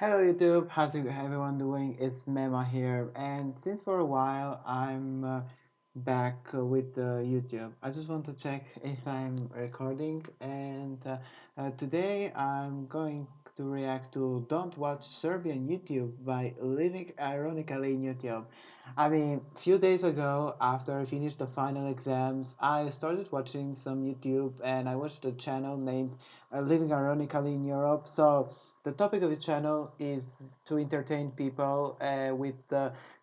Hello YouTube, how's everyone doing? It's Mema here, and since for a while I'm back with YouTube. I just want to check if I'm recording, and today I'm going to react to Don't Watch Serbian YouTube by living ironically in YouTube. I mean, few days ago, after I finished the final exams, I started watching some YouTube, and I watched a channel named Living Ironically in Europe. So the topic of the channel is to entertain people with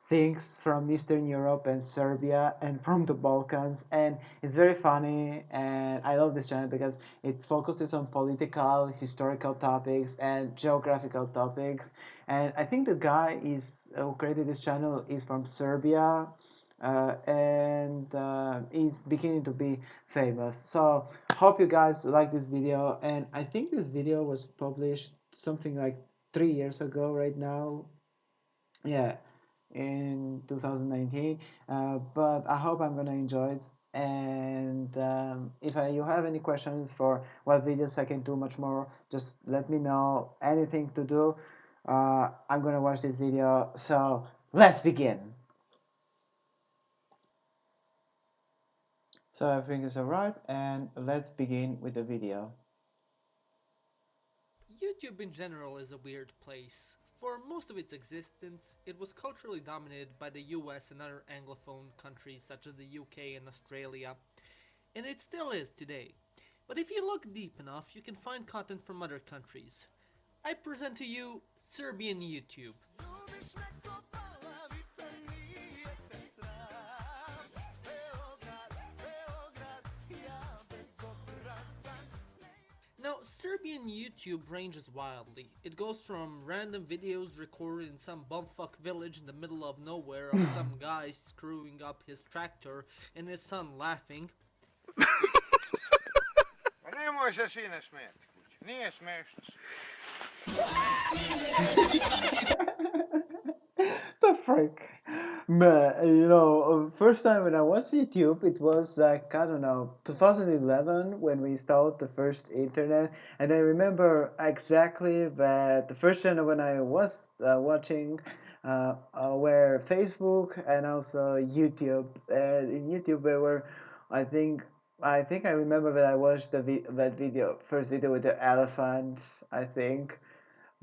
things from Eastern Europe and Serbia and from the Balkans, and it's very funny. And I love this channel because it focuses on political, historical topics and geographical topics. And I think the guy is who created this channel is from Serbia. And is beginning to be famous. So hope you guys like this video, and I think this video was published something like 3 years ago right now, yeah, in 2019. But I hope I'm gonna enjoy it, and if you have any questions for what videos I can do much more, just let me know. Anything to do, I'm gonna watch this video, so let's begin. So everything is alright, and let's begin with the video. YouTube in general is a weird place. For most of its existence, it was culturally dominated by the US and other Anglophone countries such as the UK and Australia, and it still is today. But if you look deep enough, you can find content from other countries. I present to you Serbian YouTube. Now, Serbian YouTube ranges wildly. It goes from random videos recorded in some bumfuck village in the middle of nowhere of some guy screwing up his tractor and his son laughing. Nemoj se sine smijati kući, nije smiješno. The frick, man, first time when I watched YouTube, it was like, I don't know, 2011, when we installed the first internet. And I remember exactly that the first channel when I was watching were Facebook and also YouTube. And in YouTube there were, i think I remember that I watched that video, first video with the elephant, I think.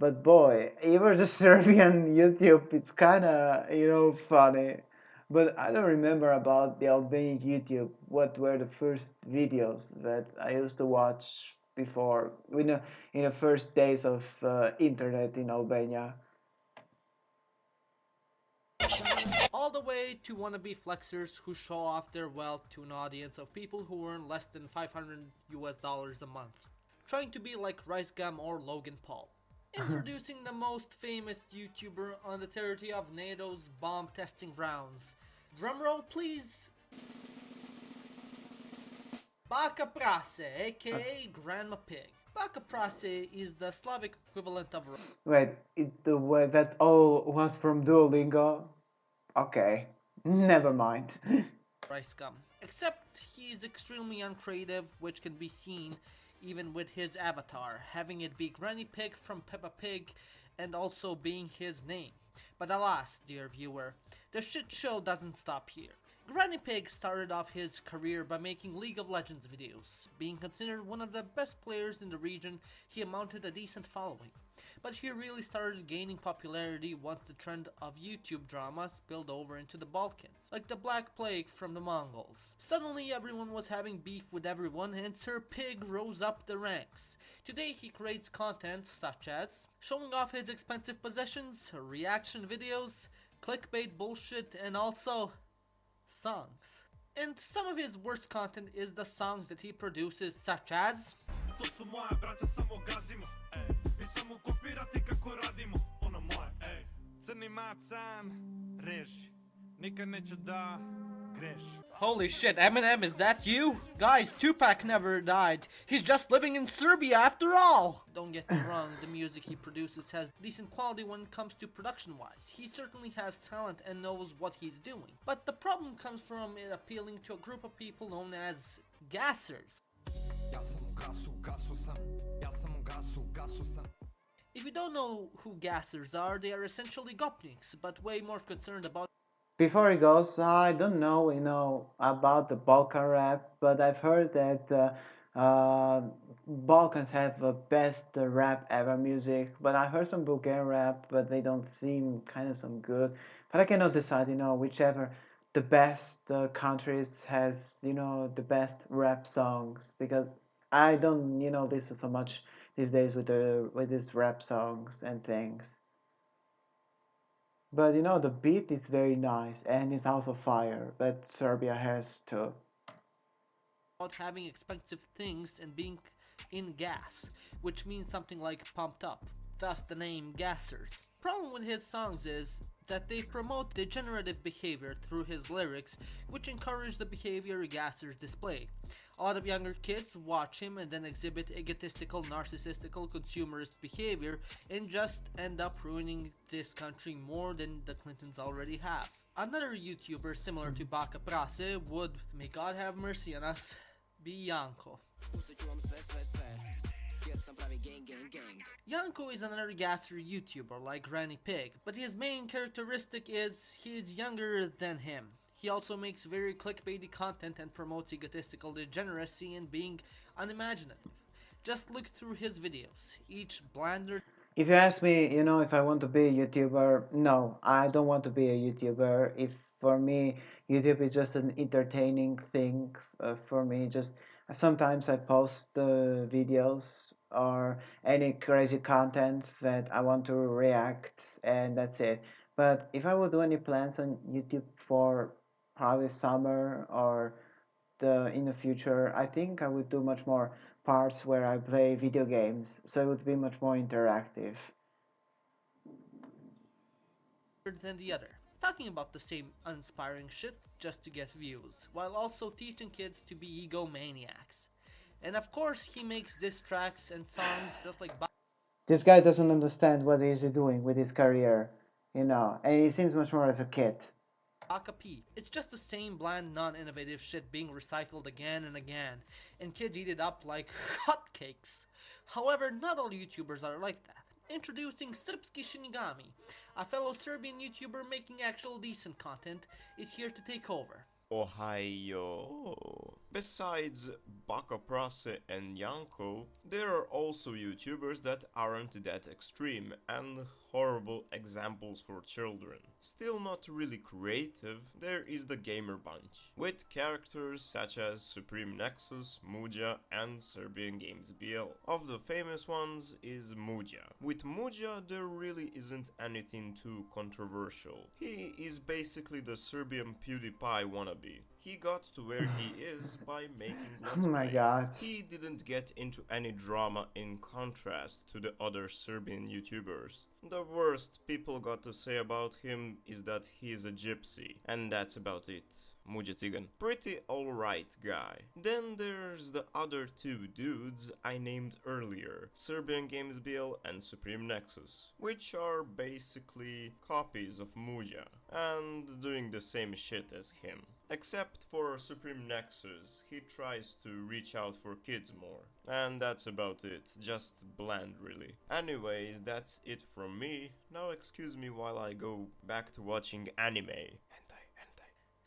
But boy, even the Serbian YouTube, it's kind of, funny. But I don't remember about the Albanian YouTube. What were the first videos that I used to watch before, in the first days of internet in Albania? All the way to wannabe flexers who show off their wealth to an audience of people who earn less than 500 US dollars a month, trying to be like Rice Gum or Logan Paul. Introducing the most famous YouTuber on the territory of NATO's bomb testing grounds. Drumroll please. Baka Prase, aka Grandma Pig. Baka Prase is the Slavic equivalent of Wait, the way that all was from Duolingo? Okay, never mind. Rice Gum. Except he's extremely uncreative, which can be seen even with his avatar, having it be Granny Pig from Peppa Pig and also being his name. But alas, dear viewer, the shit show doesn't stop here. Granny Pig started off his career by making League of Legends videos. Being considered one of the best players in the region, he amounted a decent following. But he really started gaining popularity once the trend of YouTube dramas spilled over into the Balkans, like the Black Plague from the Mongols. Suddenly everyone was having beef with everyone and Sir Pig rose up the ranks. Today he creates content such as showing off his expensive possessions, reaction videos, clickbait bullshit, and also songs. And some of his worst content is the songs that he produces, such as holy shit, Eminem, is that you? Guys, Tupac never died. He's just living in Serbia after all. Don't get me wrong, the music he produces has decent quality when it comes to production-wise. He certainly has talent and knows what he's doing. But the problem comes from it appealing to a group of people known as gassers. If you don't know who gassers are, they are essentially gopniks, but way more concerned about Before it goes, I don't know, about the Balkan rap, but I've heard that Balkans have the best rap ever music. But I heard some Bulgarian rap, but they don't seem kind of some good. But I cannot decide, whichever the best countries has, the best rap songs because I don't, listen so much these days with these rap songs and things. But the beat is very nice and it's also fire, but Serbia has too. having expensive things and being in gas, which means something like pumped up, thus the name gassers. Problem with his songs is that they promote degenerative behavior through his lyrics, which encourage the behavior gassers display. A lot of younger kids watch him and then exhibit egotistical, narcissistical, consumerist behavior and just end up ruining this country more than the Clintons already have. Another YouTuber similar to Baka Prase would, may God have mercy on us, be Janko. Janko is another gasser YouTuber like Granny Pig, but his main characteristic is he's younger than him. He also makes very clickbaity content and promotes egotistical degeneracy and being unimaginative. Just look through his videos, each blander. If you ask me, if I want to be a YouTuber, no, I don't want to be a YouTuber. If for me, YouTube is just an entertaining thing for me. Just sometimes I post videos or any crazy content that I want to react, and that's it. But if I would do any plans on YouTube for probably summer or in the future, I think I would do much more parts where I play video games, so it would be much more interactive. than the other, talking about the same uninspiring shit just to get views, while also teaching kids to be egomaniacs. And of course, he makes diss tracks and songs just like This guy doesn't understand what he's doing with his career, and he seems much more as a kid. Baka P. It's just the same bland, non-innovative shit being recycled again and again, and kids eat it up like hotcakes. However, not all YouTubers are like that. Introducing Srpski Shinigami, a fellow Serbian YouTuber making actual decent content, is here to take over. Ohio. Besides Baka Prase and Yanko, there are also YouTubers that aren't that extreme and horrible examples for children. Still not really creative, there is the Gamer Bunch, with characters such as Supreme Nexus, Muja and Serbian Games BL. Of the famous ones is Muja. With Muja there really isn't anything too controversial. He is basically the Serbian PewDiePie wannabe. He got to where he is by making Oh let's my plays. god. He didn't get into any drama in contrast to the other Serbian YouTubers. The worst people got to say about him is that he's a gypsy, and that's about it. Muja Cigan. Pretty alright guy. Then there's the other two dudes I named earlier, Serbian Games BL and Supreme Nexus, which are basically copies of Muja, and doing the same shit as him. Except for Supreme Nexus, he tries to reach out for kids more. And that's about it, just bland really. Anyways, that's it from me. Now excuse me while I go back to watching anime.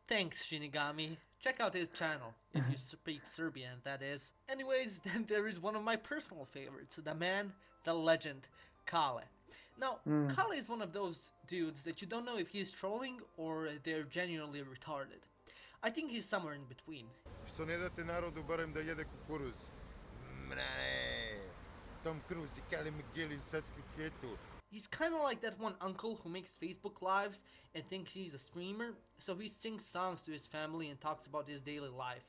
Thanks, Shinigami. Check out his channel, if you speak Serbian, that is. Anyways, then there is one of my personal favorites, the man, the legend, Kale. Now, Kale is one of those dudes that you don't know if he's trolling or they're genuinely retarded. I think he's somewhere in between. Što ne date narodu barem da jede kukuruz? Mrane, Tom Cruise i Kelly McGill in svetski hitu. He's kind of like that one uncle who makes Facebook lives and thinks he's a streamer, so he sings songs to his family and talks about his daily life.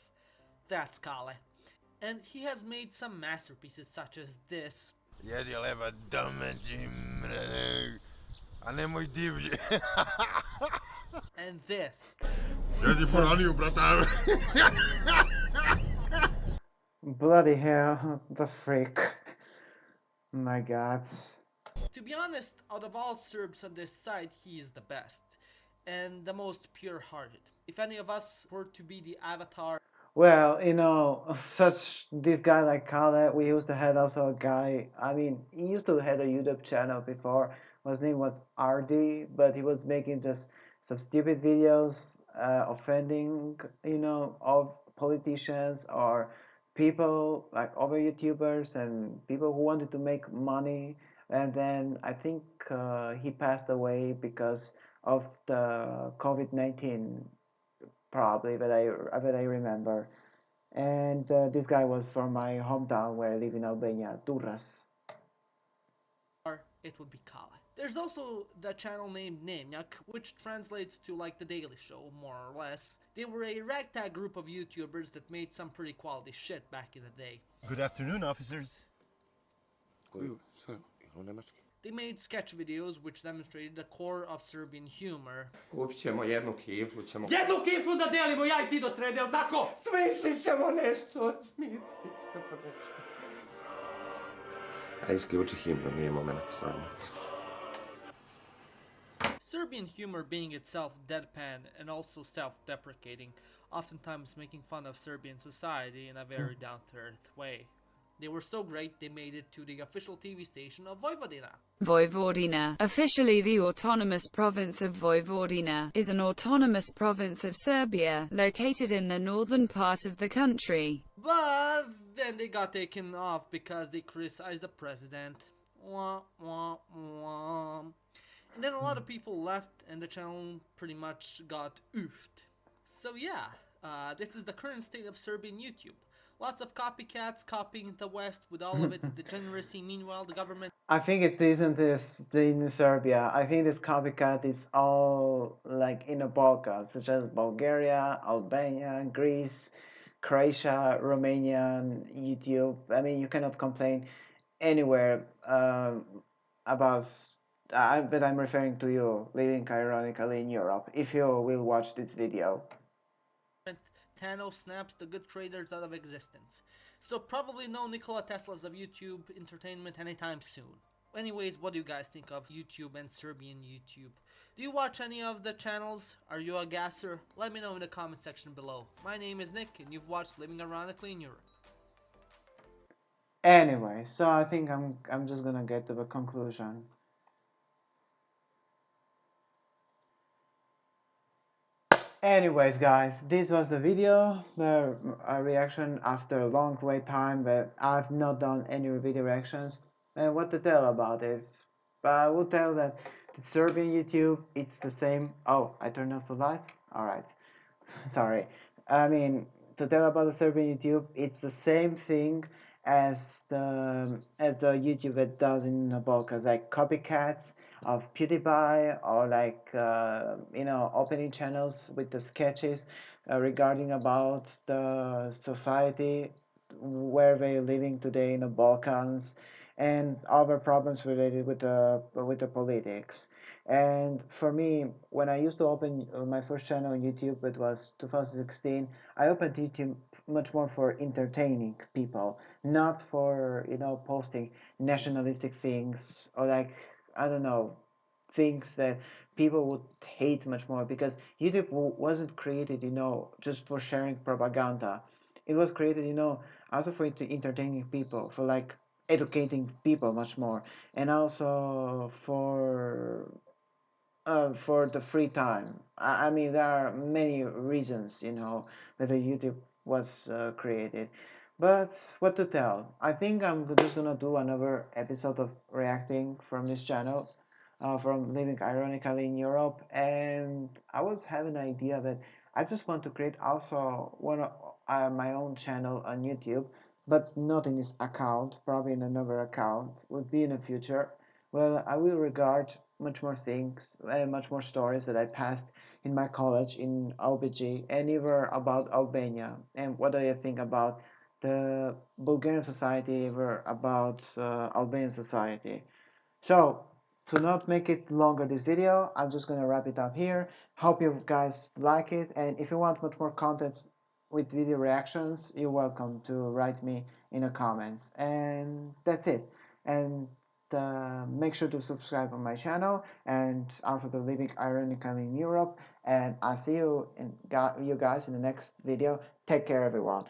That's Kale. And he has made some masterpieces such as this. Jedi leva domaći, mrane, a nemoj divlje. And this. Jedi poraniju, brata. Bloody hell, the freak. My god. To be honest, out of all Serbs on this side, he is the best. And the most pure-hearted. If any of us were to be the avatar... Well, such this guy like Kale, we used to have also a guy. I mean, he used to have a YouTube channel before. His name was RD, but he was making just some stupid videos, offending, of politicians or people like other YouTubers and people who wanted to make money. And then I think he passed away because of the COVID-19, probably, but I remember. And this guy was from my hometown where I live in Albania, Turras. Or it would be Kale. There's also the channel named Nemnyak, which translates to like The Daily Show, more or less. They were a ragtag group of YouTubers that made some pretty quality shit back in the day. Good afternoon, officers. They made sketch videos which demonstrated the core of Serbian humor. Kupit ćemo jednu kiflu, ćemo... Jednu kiflu da delimo ja i ti do srede, jel tako? Smislit ćemo nešto, smislit ćemo nešto. A isključi himnu, nije moment, stvarno. Serbian humor being itself deadpan and also self-deprecating, oftentimes making fun of Serbian society in a very down-to-earth way. They were so great they made it to the official TV station of Vojvodina. Vojvodina, officially the autonomous province of Vojvodina, is an autonomous province of Serbia, located in the northern part of the country. But then they got taken off because they criticized the president. Wah, wah, wah. And then a lot of people left and the channel pretty much got oofed. So yeah, this is the current state of Serbian YouTube. Lots of copycats copying the West with all of its degeneracy. Meanwhile, the government... I think it isn't this in Serbia. I think this copycat is all like in the Balkans, such as Bulgaria, Albania, Greece, Croatia, Romania, YouTube. I mean, you cannot complain anywhere about. But I'm referring to you, living ironically in Europe. If you will watch this video. Thanos snaps the good traders out of existence. So probably no Nikola Teslas of YouTube entertainment anytime soon. Anyways, what do you guys think of YouTube and Serbian YouTube? Do you watch any of the channels? Are you a gasser? Let me know in the comment section below. My name is Nick and you've watched Living Ironically in Europe. Anyway, so I think I'm just gonna get to the conclusion. Anyways, guys, this was the video, a reaction after a long wait time, but I've not done any video reactions. And what to tell about it? But I will tell that the Serbian YouTube, it's the same. Oh, I turned off the light? Alright. Sorry. I mean, to tell about the Serbian YouTube, it's the same thing as the YouTube that does in the Balkans, like copycats of PewDiePie, or like opening channels with the sketches regarding about the society where they're living today in the Balkans, and other problems related with the politics. And for me, when I used to open my first channel on YouTube, it was 2016. I opened YouTube much more for entertaining people, not for posting nationalistic things, or like, I don't know, things that people would hate much more, because YouTube wasn't created just for sharing propaganda. It was created also for entertaining people, for like educating people much more, and also for the free time. I mean, there are many reasons, that the YouTube was created. But what to tell? I think I'm just gonna do another episode of reacting from this channel, from living ironically in Europe, and I was having an idea that I just want to create also one of my own channel on YouTube, but not in this account, probably in another account, would be in the future. Well, I will regard much more things, much more stories that I passed in my college in AUBG, and even about Albania. And what do you think about the Bulgarian society, or about Albanian society? So, to not make it longer this video, I'm just gonna wrap it up here. Hope you guys like it, and if you want much more contents with video reactions, you're welcome to write me in the comments. And that's it. And make sure to subscribe on my channel, and also to living ironically in Europe. And I'll see you guys in the next video. Take care, everyone.